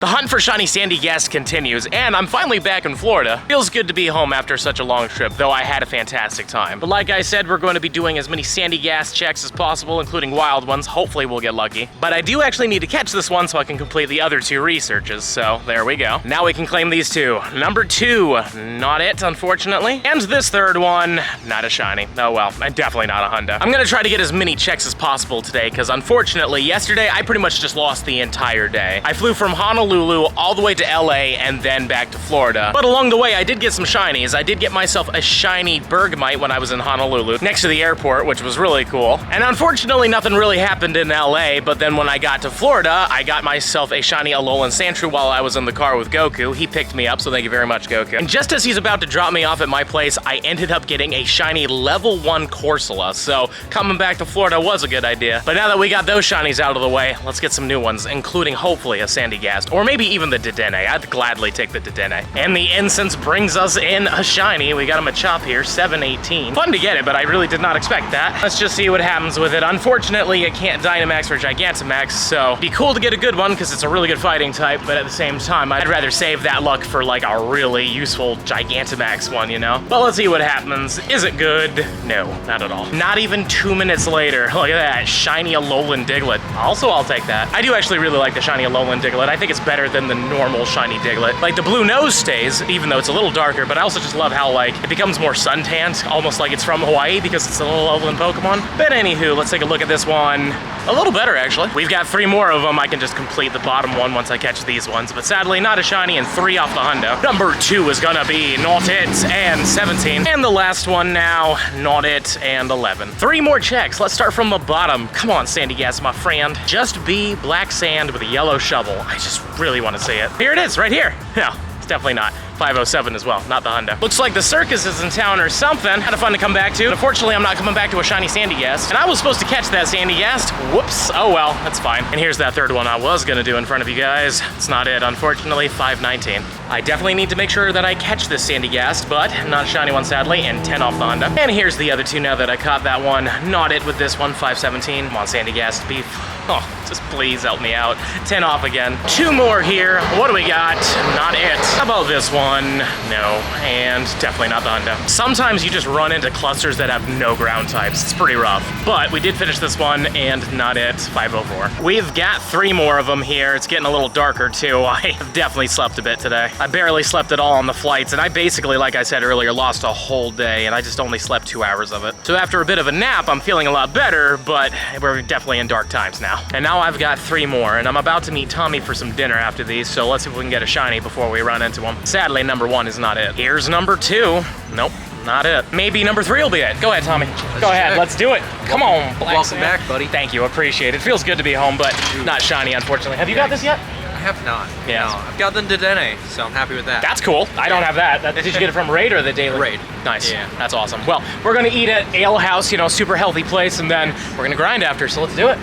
The hunt for Shiny Sandygast continues, and I'm finally back in Florida. Feels good to be home after such a long trip, though I had a fantastic time. But like I said, we're going to be doing as many Sandygast checks as possible, including wild ones. Hopefully we'll get lucky. But I do actually need to catch this one so I can complete the other two researches, so there we go. Now we can claim these two. Number 2, not it, unfortunately. And this third one, not a shiny. Oh well, definitely not a Honda. I'm gonna try to get as many checks as possible today, because unfortunately, yesterday I pretty much just lost the entire day. I flew from Honolulu all the way to LA and then back to Florida. But along the way, I did get some shinies. I did get myself a shiny Bergmite when I was in Honolulu, next to the airport, which was really cool. And unfortunately, nothing really happened in LA, but then when I got to Florida, I got myself a shiny Alolan Sandshrew while I was in the car with Goku. He picked me up, so thank you very much, Goku. And just as he's about to drop me off at my place, I ended up getting a shiny level 1 Corsola, so coming back to Florida was a good idea. But now that we got those shinies out of the way, let's get some new ones, including hopefully a Sandygast, or maybe even the Dedenne. I'd gladly take the Dedenne. And the incense brings us in a shiny. We got him a Chop here, 718. Fun to get it, but I really did not expect that. Let's just see what happens with it. Unfortunately, it can't Dynamax or Gigantamax, so be cool to get a good one because it's a really good fighting type, but at the same time, I'd rather save that luck for like a really useful Gigantamax one, you know? But let's see what happens. Is it good? No, not at all. Not even 2 minutes later. Look at that, shiny Alolan Diglett. Also, I'll take that. I do actually really like the shiny Alolan Diglett. I think it's better than the normal shiny Diglett. Like the blue nose stays, even though it's a little darker, but I also just love how like it becomes more suntanned, almost like it's from Hawaii because it's a little Alolan Pokemon. But anywho, let's take a look at this one. A little better actually. We've got 3 more of them. I can just complete the bottom one once I catch these ones, but sadly not a shiny and 3 off the hundo. Number 2 is gonna be not it and 17. And the last one now, not it and 11. 3 more checks. Let's start from the bottom. Come on, Sandygast, my friend. Just be black sand with a yellow shovel. I just really want to see it. Here it is, right here. No, it's definitely not. 507 as well, not the Honda. Looks like the circus is in town or something. Had a fun to come back to. Unfortunately, I'm not coming back to a shiny Sandygast. And I was supposed to catch that Sandygast. Whoops. Oh well, that's fine. And here's that third one I was gonna do in front of you guys. It's not it, unfortunately, 519. I definitely need to make sure that I catch this Sandygast, but not a shiny one sadly, and 10 off the Honda. And here's the other 2 now that I caught that one. Not it with this one, 517. Come on, Sandygast beef. Oh, just please help me out. 10 off again. 2 more here. What do we got? Not it. How about this one? No, and definitely not the Honda. Sometimes you just run into clusters that have no ground types. It's pretty rough. But we did finish this one, and not it, 504. We've got 3 more of them here. It's getting a little darker too. I have definitely slept a bit today. I barely slept at all on the flights, and I basically, like I said earlier, lost a whole day, and I just only slept 2 hours of it. So after a bit of a nap, I'm feeling a lot better, but we're definitely in dark times now. And now I've got 3 more, and I'm about to meet Tommy for some dinner after these, so let's see if we can get a shiny before we run into him. Sadly, number 1 is not it. Here's number 2. Nope, not it. Maybe number 3 will be it. Go ahead, Tommy. Go ahead, let's do it. Come on, Black Welcome Sand. back, buddy. Thank you, appreciate it. Feels good to be home, but not shiny, unfortunately. Have you got this yet? I have not. Yeah. No, I've got the Dedenne, so I'm happy with that. That's cool. I don't have that. Did you get it from Raid or the Daily? Raid. Nice. Yeah. That's awesome. Well, we're gonna eat at Ale House, you know, super healthy place, and then we're gonna grind after, so let's do it.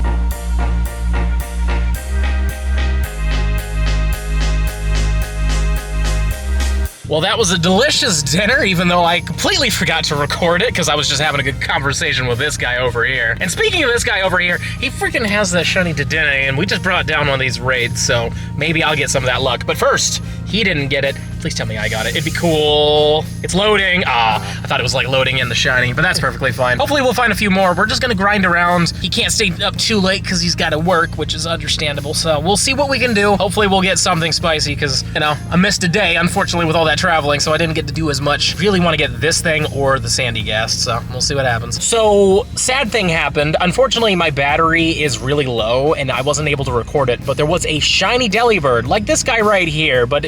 Well, that was a delicious dinner, even though I completely forgot to record it because I was just having a good conversation with this guy over here. And speaking of this guy over here, he freaking has that shiny Dedenne, and we just brought down one of these raids, so maybe I'll get some of that luck. But first, he didn't get it. Please tell me I got it. It'd be cool. It's loading. Ah, I thought it was like loading in the shiny, but that's perfectly fine. Hopefully we'll find a few more. We're just gonna grind around. He can't stay up too late because he's gotta work, which is understandable. So we'll see what we can do. Hopefully we'll get something spicy because, you know, I missed a day, unfortunately, with all that traveling, so I didn't get to do as much. Really want to get this thing or the Sandygast, so we'll see what happens. So, sad thing happened. Unfortunately, my battery is really low and I wasn't able to record it, but there was a shiny Delibird, like this guy right here, but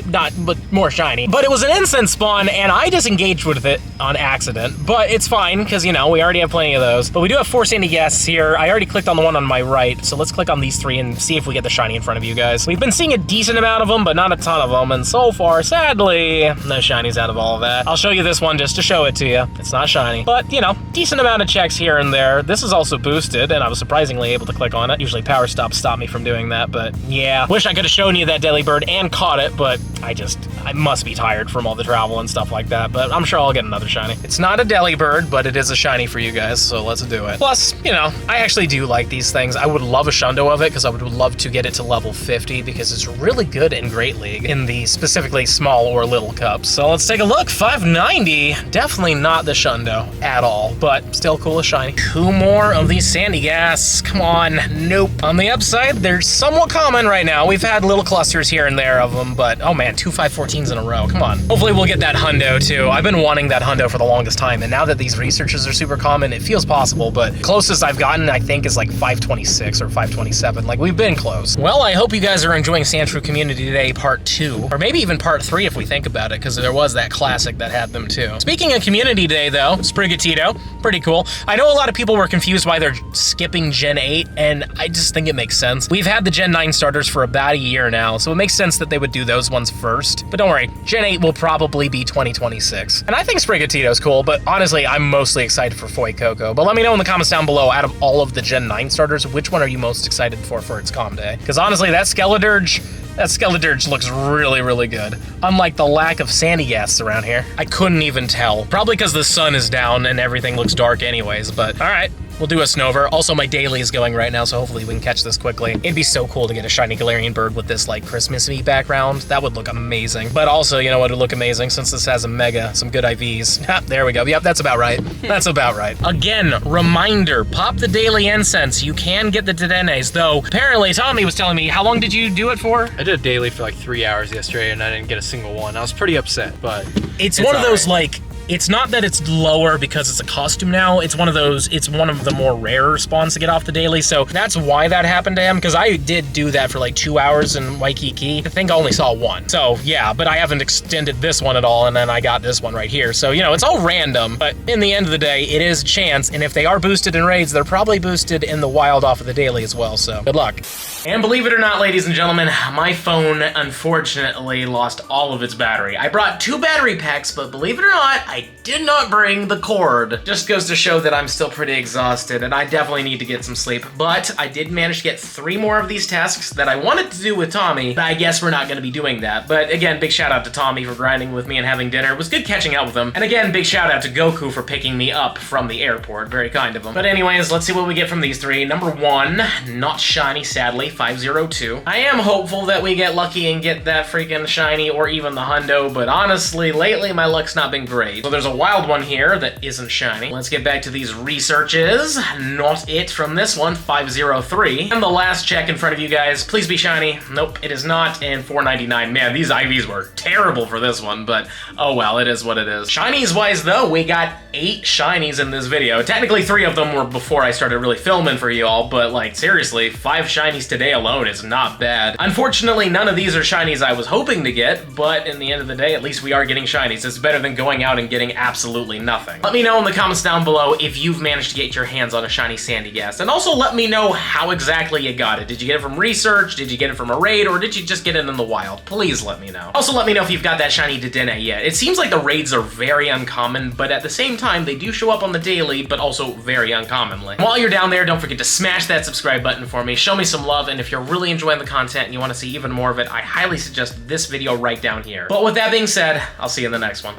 more shiny. But it was an incense spawn and I disengaged with it on accident, but it's fine because, you know, we already have plenty of those. But we do have 4 Sandygasts here. I already clicked on the one on my right, so let's click on these 3 and see if we get the shiny in front of you guys. We've been seeing a decent amount of them, but not a ton of them, and so far, sadly, no shinies out of all of that. I'll show you this one just to show it to you. It's not shiny, but, you know, decent amount of checks here and there. This is also boosted, and I was surprisingly able to click on it. Usually power stops stop me from doing that, but yeah. Wish I could have shown you that Delibird and caught it, but I must be tired from all the travel and stuff like that, but I'm sure I'll get another shiny. It's not a deli bird, but it is a shiny for you guys, so let's do it. Plus, you know, I actually do like these things. I would love a shundo of it because I would love to get it to level 50 because it's really good in Great League in the specifically small or little cups. So let's take a look. 590, definitely not the shundo at all, but still cool as shiny. 2 more of these Sandygast. Come on, nope. On the upside, they're somewhat common right now. We've had little clusters here and there of them, but oh man, 2 514s in a row. Come on. Hopefully we'll get that hundo too. I've been wanting that hundo for the longest time, and now that these researches are super common, it feels possible, but closest I've gotten, I think, is like 526 or 527. Like, we've been close. Well, I hope you guys are enjoying Sandshrew Community Day Part 2, or maybe even Part 3 if we think about it, because there was that classic that had them too. Speaking of Community Day though, Sprigatito, pretty cool. I know a lot of people were confused why they're skipping Gen 8, and I just think it makes sense. We've had the Gen 9 starters for about a year now, so it makes sense that they would do those ones first. But don't worry, Gen 8 will probably be 2026. And I think Sprigatito's cool, but honestly, I'm mostly excited for Fuecoco. But let me know in the comments down below, out of all of the Gen 9 starters, which one are you most excited for its comm day? Because honestly, that Skeledirge looks really, really good. Unlike the lack of Sandygasts around here. I couldn't even tell. Probably because the sun is down and everything looks dark anyways, but all right. We'll do a Snover. Also, my daily is going right now, so hopefully we can catch this quickly. It'd be so cool to get a shiny Galarian bird with this, like, Christmas-y background. That would look amazing. But also, you know what would look amazing? Since this has a Mega, some good IVs. Ha, there we go. Yep, that's about right. That's about right. Again, reminder, pop the daily incense. You can get the Dedennes, though apparently Tommy was telling me, how long did you do it for? I did a daily for like 3 hours yesterday and I didn't get a single one. I was pretty upset, but It's one of those, like, it's not that it's lower because it's a costume now. It's one of the more rarer spawns to get off the daily. So that's why that happened to him, because I did do that for like 2 hours in Waikiki. I think I only saw one. So yeah, but I haven't extended this one at all, and then I got this one right here. So, you know, it's all random, but in the end of the day, it is a chance. And if they are boosted in raids, they're probably boosted in the wild off of the daily as well. So good luck. And believe it or not, ladies and gentlemen, my phone unfortunately lost all of its battery. I brought 2 battery packs, but believe it or not, I did not bring the cord. Just goes to show that I'm still pretty exhausted and I definitely need to get some sleep. But I did manage to get 3 more of these tasks that I wanted to do with Tommy, but I guess we're not gonna be doing that. But again, big shout out to Tommy for grinding with me and having dinner. It was good catching up with him. And again, big shout out to Goku for picking me up from the airport. Very kind of him. But anyways, let's see what we get from these 3. Number 1, not shiny, sadly, 502. I am hopeful that we get lucky and get that freaking shiny or even the hundo, but honestly, lately my luck's not been great. So there's a wild one here that isn't shiny. Let's get back to these researches. Not it from this one, 503. And the last check in front of you guys, please be shiny. Nope, it is not, and 499. Man, these IVs were terrible for this one, but oh well, it is what it is. Shinies wise though, we got 8 shinies in this video. Technically 3 of them were before I started really filming for you all, but like seriously, 5 shinies today alone is not bad. Unfortunately, none of these are shinies I was hoping to get, but in the end of the day, at least we are getting shinies. It's better than going out and getting absolutely nothing. Let me know in the comments down below if you've managed to get your hands on a shiny Sandygast, and also let me know how exactly you got it. Did you get it from research? Did you get it from a raid? Or did you just get it in the wild? Please let me know. Also let me know if you've got that shiny Dedenne yet. It seems like the raids are very uncommon, but at the same time, they do show up on the daily, but also very uncommonly. While you're down there, don't forget to smash that subscribe button for me. Show me some love, and if you're really enjoying the content and you want to see even more of it, I highly suggest this video right down here. But with that being said, I'll see you in the next one.